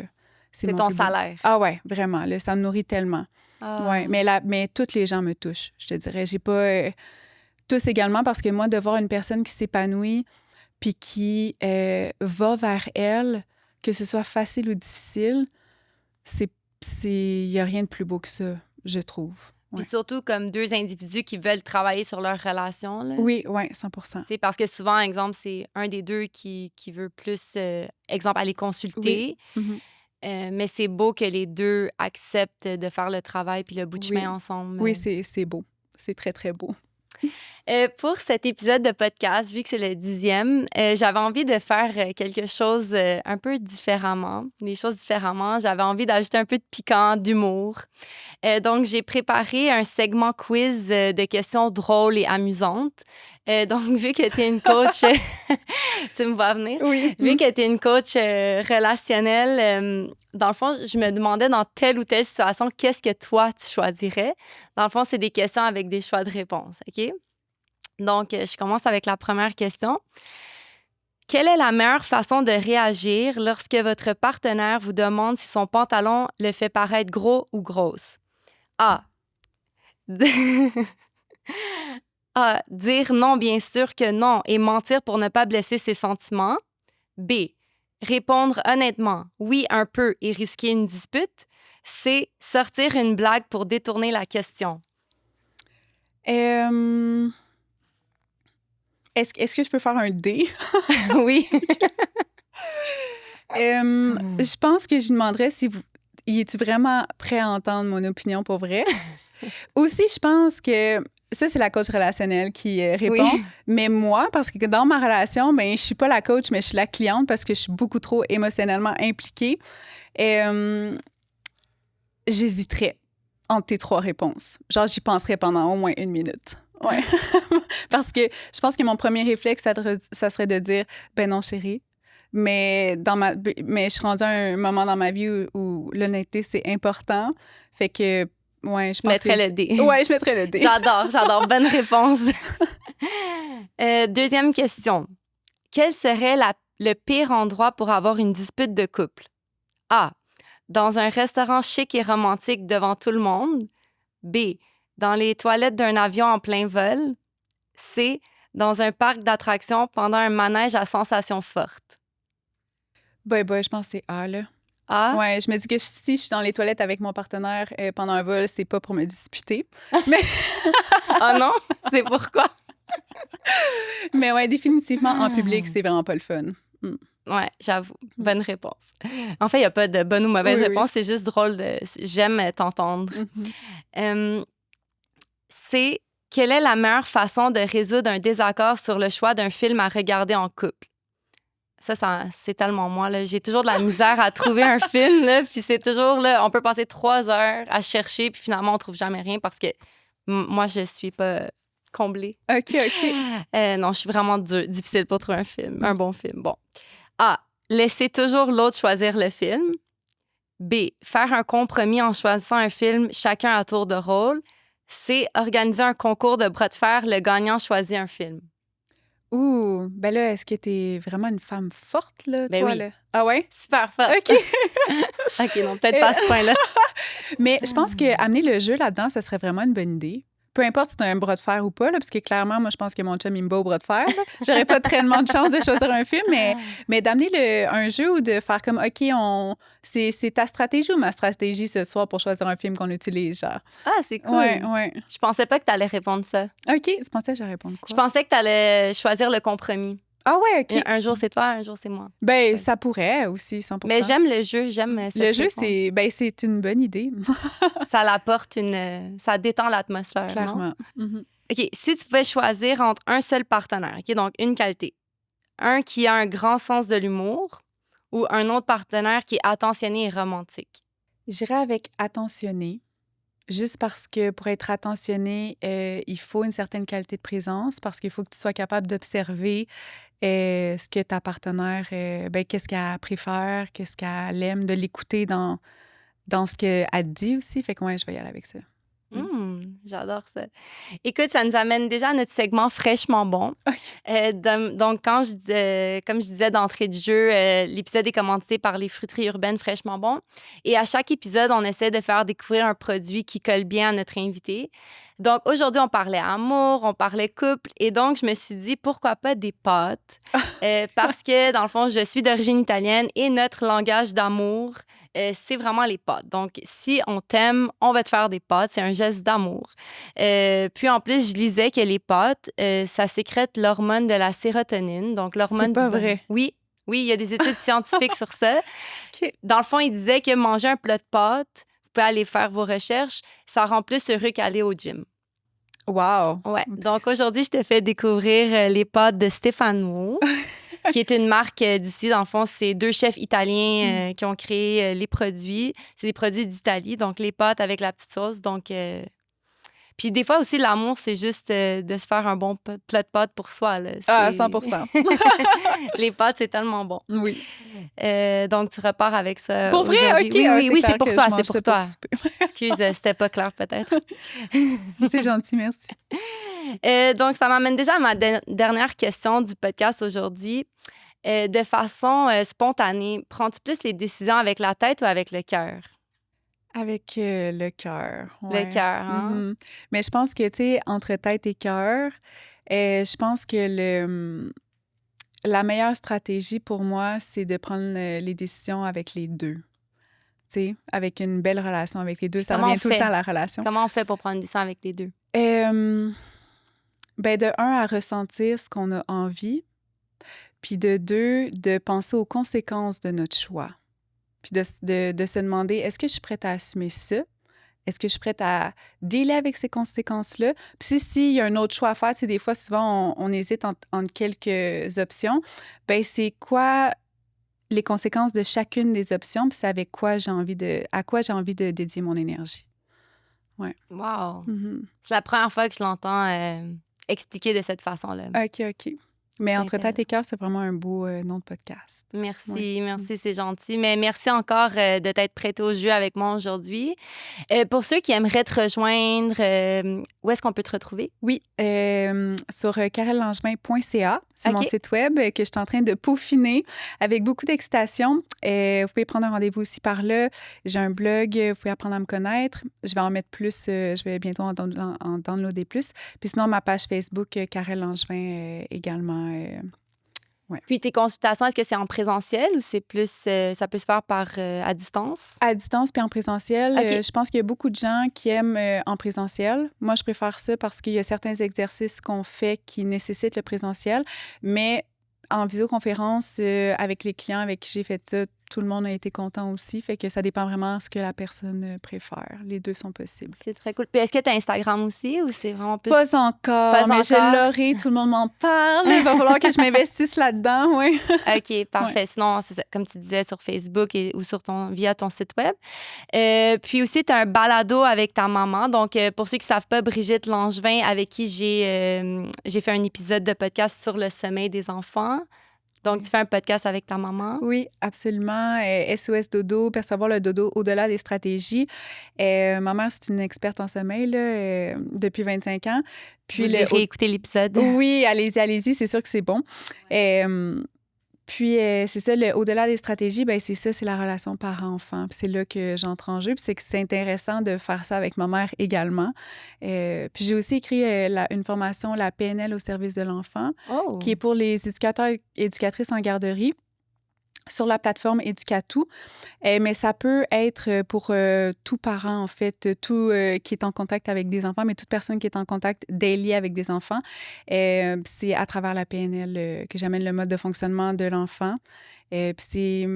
C'est mon ton plus beau- salaire. Ah ouais, vraiment, là, ça me nourrit tellement. Ah. Oui, mais tous les gens me touchent, je te dirais. J'ai pas... tous également, parce que moi, de voir une personne qui s'épanouit puis qui va vers elle, que ce soit facile ou difficile, il n'y a rien de plus beau que ça, je trouve. Puis Ouais. surtout comme deux individus qui veulent travailler sur leur relation, là. Oui, 100%. Tu sais, parce que souvent, exemple, c'est un des deux qui veut plus, exemple, aller consulter. Oui. Mhm. Mais c'est beau que les deux acceptent de faire le travail puis le bout de Oui. chemin ensemble. Oui, c'est beau. C'est très, très beau. Pour cet épisode de podcast, vu que c'est le 10e, j'avais envie de faire quelque chose un peu différemment, des choses différemment. J'avais envie d'ajouter un peu de piquant, d'humour. Donc, j'ai préparé un segment quiz de questions drôles et amusantes. Donc, vu que tu es une coach, tu me vois venir. Oui. Vu que tu es une coach relationnelle, dans le fond, je me demandais dans telle ou telle situation, qu'est-ce que toi, tu choisirais? Dans le fond, c'est des questions avec des choix de réponse, OK? Donc, je commence avec la première question. Quelle est la meilleure façon de réagir lorsque votre partenaire vous demande si son pantalon le fait paraître gros ou grosse? A. A. Dire non, bien sûr que non, et mentir pour ne pas blesser ses sentiments. B. Répondre honnêtement, oui, un peu, et risquer une dispute. C. Sortir une blague pour détourner la question. Est-ce que je peux faire un D? Oui. Je pense que je lui demanderais si es-tu vraiment prêt à entendre mon opinion pour vrai? Aussi, je pense que ça, c'est la coach relationnelle qui répond. Oui. Mais moi, parce que dans ma relation, ben, je suis pas la coach, mais je suis la cliente parce que je suis beaucoup trop émotionnellement impliquée. J'hésiterais entre tes 3 réponses. Genre, j'y penserais pendant au moins 1 minute. Ouais. Parce que je pense que mon premier réflexe, ça serait de dire « Ben non, chérie ». Mais je suis rendue à un moment dans ma vie où l'honnêteté, c'est important. Fait que, ouais, je pense mettrais le D. Ouais, je mettrais le D. J'adore. Bonne réponse. Deuxième question. Quel serait le pire endroit pour avoir une dispute de couple? A. Dans un restaurant chic et romantique devant tout le monde. B. Dans les toilettes d'un avion en plein vol. C. Dans un parc d'attractions pendant un manège à sensations fortes. Ben, je pense que c'est A, là. A. Ouais, je me dis que si je suis dans les toilettes avec mon partenaire pendant un vol, c'est pas pour me disputer. Mais... Ah non? C'est pourquoi? Mais ouais, définitivement, en public, c'est vraiment pas le fun. Ouais, j'avoue. Bonne réponse. En fait, il n'y a pas de bonne ou mauvaise Oui, réponse. oui. C'est juste drôle. J'aime t'entendre. c'est quelle est la meilleure façon de résoudre un désaccord sur le choix d'un film à regarder en couple? Ça c'est tellement moi, là. J'ai toujours de la misère à trouver un film, là, puis c'est toujours, là, on peut passer 3 heures à chercher, puis finalement, on trouve jamais rien parce que moi, je suis pas comblée. OK. Non, je suis vraiment difficile pour trouver un bon film. Bon. A. Laisser toujours l'autre choisir le film. B. Faire un compromis en choisissant un film chacun à tour de rôle. C. Organiser un concours de bras de fer. Le gagnant choisit un film. Ouh, ben là, est-ce que t'es vraiment une femme forte, là, Ben toi, oui. là? Ah ouais? Super fort. OK. OK, non, peut-être pas à ce point-là. Mais je pense qu'amener le jeu là-dedans, ça serait vraiment une bonne idée. Peu importe si t'as un bras de fer ou pas, là, parce que clairement, moi, je pense que mon chum, il me bat au bras de fer. Là. J'aurais pas tellement de chance de choisir un film, mais d'amener un jeu ou de faire comme, OK, c'est ta stratégie ou ma stratégie ce soir pour choisir un film qu'on utilise, genre. Ah, c'est cool. Ouais. Je pensais pas que tu allais répondre ça. OK, tu pensais que j'allais répondre quoi? Je pensais que tu allais choisir le compromis. Ah ouais, OK. Un jour, c'est toi, un jour, c'est moi. Ben, ça pourrait aussi, 100%. Mais j'aime le jeu, j'aime cette Le jeu, réponse. c'est une bonne idée. Ça l'apporte ça détend l'atmosphère, non? Clairement. Mhm. OK, si tu pouvais choisir entre un seul partenaire, OK, donc une qualité, un qui a un grand sens de l'humour ou un autre partenaire qui est attentionné et romantique? J'irais avec attentionné, juste parce que pour être attentionné, il faut une certaine qualité de présence, parce qu'il faut que tu sois capable d'observer ce que ta partenaire, qu'est-ce qu'elle préfère, qu'est-ce qu'elle aime, de l'écouter dans ce qu'elle dit aussi. Fait que ouais, je vais y aller avec ça. J'adore ça. Écoute, ça nous amène déjà à notre segment fraîchement bon. Donc, comme je disais d'entrée de jeu, l'épisode est commenté par les fruiteries urbaines fraîchement bon. Et à chaque épisode, on essaie de faire découvrir un produit qui colle bien à notre invité. Donc, aujourd'hui, on parlait amour, on parlait couple. Et donc, je me suis dit, pourquoi pas des pâtes? Parce que, dans le fond, je suis d'origine italienne et notre langage d'amour, c'est vraiment les pâtes. Donc, si on t'aime, on va te faire des pâtes. C'est un geste d'amour. Puis, en plus, je lisais que les pâtes, ça sécrète l'hormone de la sérotonine. Donc, l'hormone C'est pas vrai. Oui, il y a des études scientifiques sur ça. OK. Dans le fond, il disait que manger un plat de pâtes, vous pouvez aller faire vos recherches, ça rend plus heureux qu'aller au gym. Wow! Ouais. Donc, aujourd'hui, je te fais découvrir les pâtes de Stefano, qui est une marque d'ici. Dans le fond, c'est 2 chefs italiens qui ont créé les produits. C'est des produits d'Italie, donc les pâtes avec la petite sauce. Donc, puis des fois aussi, l'amour, c'est juste de se faire un bon plat de pâtes pour soi. Là. Ah, 100%. Les pâtes, c'est tellement bon. Oui. Donc, tu repars avec ça. Pour vrai? OK. Oui, c'est pour toi, c'est pour toi. souper. Excuse, c'était pas clair peut-être. C'est gentil, merci. Donc, ça m'amène déjà à ma dernière question du podcast aujourd'hui. De façon spontanée, prends-tu plus les décisions avec la tête ou avec le cœur? Avec le cœur. Ouais. Le cœur, hein? Mhm. Mais je pense que, tu sais, entre tête et cœur, je pense que la meilleure stratégie pour moi, c'est de prendre les décisions avec les deux. Tu sais, avec une belle relation avec les deux. Ça revient tout le temps à la relation. Comment on fait pour prendre une décision avec les deux? De un, à ressentir ce qu'on a envie, puis de deux, de penser aux conséquences de notre choix. Puis de se demander, est-ce que je suis prête à assumer ça? Est-ce que je suis prête à dealer avec ces conséquences-là? Puis s'il y a un autre choix à faire, c'est des fois, souvent, on hésite entre quelques options. Bien, c'est quoi les conséquences de chacune des options? Puis c'est avec quoi à quoi j'ai envie de dédier mon énergie. Ouais. Wow! Mm-hmm. C'est la première fois que je l'entends expliquer de cette façon-là. OK. Mais entre tête et cœur, c'est vraiment un beau nom de podcast. Merci, c'est gentil. Mais merci encore de t'être prêté au jeu avec moi aujourd'hui. Pour ceux qui aimeraient te rejoindre, où est-ce qu'on peut te retrouver? Oui, sur carellelangevin.ca. C'est mon site web que je suis en train de peaufiner avec beaucoup d'excitation. Vous pouvez prendre un rendez-vous aussi par là. J'ai un blog, vous pouvez apprendre à me connaître. Je vais en mettre plus, je vais bientôt en downloader plus. Puis sinon, ma page Facebook, Carel Langevin également. Ouais. Puis tes consultations, est-ce que c'est en présentiel ou c'est plus, ça peut se faire à distance? À distance puis en présentiel. Okay. Je pense qu'il y a beaucoup de gens qui aiment en présentiel. Moi, je préfère ça parce qu'il y a certains exercices qu'on fait qui nécessitent le présentiel. Mais en visioconférence, avec les clients avec qui j'ai fait ça, tout le monde a été content aussi. Fait que ça dépend vraiment de ce que la personne préfère. Les deux sont possibles. C'est très cool. Puis est-ce que tu as Instagram aussi ou c'est vraiment plus... Pas encore, Pas mais encore? je l'aurai. Tout le monde m'en parle. Il va falloir que je m'investisse là-dedans, oui. OK, parfait. Sinon, c'est ça, comme tu disais, sur Facebook ou via ton site web. Puis aussi, tu as un balado avec ta maman. Donc, pour ceux qui ne savent pas, Brigitte Langevin, avec qui j'ai fait un épisode de podcast sur le sommeil des enfants. Donc, tu fais un podcast avec ta maman? Oui, absolument. SOS Dodo, percevoir le dodo au-delà des stratégies. Ma mère, c'est une experte en sommeil là, depuis 25 ans. Puis vous irez écouter l'épisode. Oui, allez-y, c'est sûr que c'est bon. Puis, c'est ça, au-delà des stratégies, ben c'est ça, c'est la relation parent-enfant. Puis c'est là que j'entre en jeu. Puis c'est que c'est intéressant de faire ça avec ma mère également. Puis j'ai aussi écrit une formation, la PNL au service de l'enfant, qui est pour les éducateurs et éducatrices en garderie sur la plateforme Éducatou. Mais ça peut être pour tout parent, en fait, tout qui est en contact avec des enfants, mais toute personne qui est en contact daily avec des enfants. C'est à travers la PNL que j'amène le mode de fonctionnement de l'enfant. Puis c'est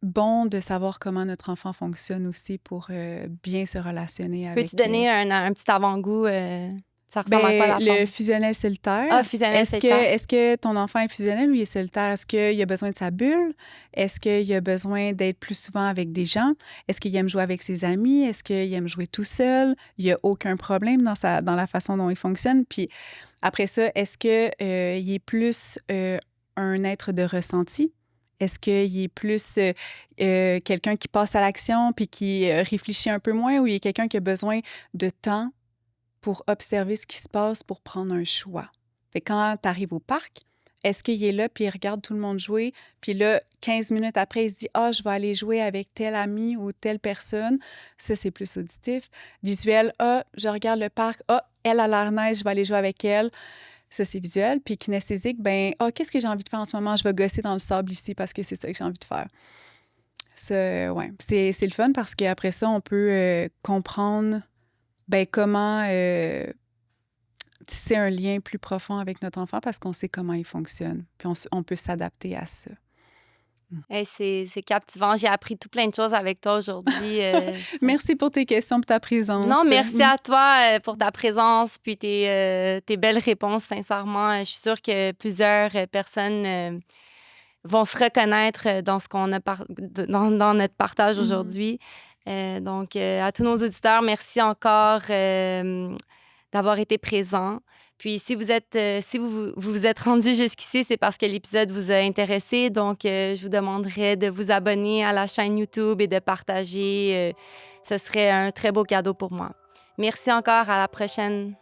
bon de savoir comment notre enfant fonctionne aussi pour bien se relationner avec... Peux-tu donner un petit avant-goût? Ça ressemble à quoi la forme? Le fusionnel solitaire. Ah, fusionnel solitaire. Est-ce que ton enfant est fusionnel ou il est solitaire? Est-ce qu'il a besoin de sa bulle? Est-ce qu'il a besoin d'être plus souvent avec des gens? Est-ce qu'il aime jouer avec ses amis? Est-ce qu'il aime jouer tout seul? Il n'y a aucun problème dans la façon dont il fonctionne. Puis après ça, est-ce qu'il est plus un être de ressenti? Est-ce qu'il est plus quelqu'un qui passe à l'action puis qui réfléchit un peu moins ou il est quelqu'un qui a besoin de temps pour observer ce qui se passe, pour prendre un choix? Fait que quand tu arrives au parc, est-ce qu'il est là, puis il regarde tout le monde jouer, puis là, 15 minutes après, il se dit « Ah, je vais aller jouer avec tel ami ou telle personne. » Ça, c'est plus auditif. Visuel, « Ah, je regarde le parc. Ah, elle a l'air nice, je vais aller jouer avec elle. » Ça, c'est visuel. Puis kinesthésique, ben « Ah, qu'est-ce que j'ai envie de faire en ce moment? Je vais gosser dans le sable ici parce que c'est ça que j'ai envie de faire. » Ça, ouais. C'est le fun parce qu'après ça, on peut comprendre comment tisser un lien plus profond avec notre enfant parce qu'on sait comment il fonctionne. Puis on peut s'adapter à ça. Hey, c'est captivant. J'ai appris tout plein de choses avec toi aujourd'hui. Merci pour tes questions, pour ta présence. Non, merci à toi pour ta présence puis tes belles réponses, sincèrement. Je suis sûre que plusieurs personnes vont se reconnaître dans ce qu'on a dans notre partage aujourd'hui. Donc, à tous nos auditeurs, merci encore d'avoir été présents. Puis, si vous vous êtes rendu jusqu'ici, c'est parce que l'épisode vous a intéressé. Donc, je vous demanderai de vous abonner à la chaîne YouTube et de partager. Ce serait un très beau cadeau pour moi. Merci encore. À la prochaine.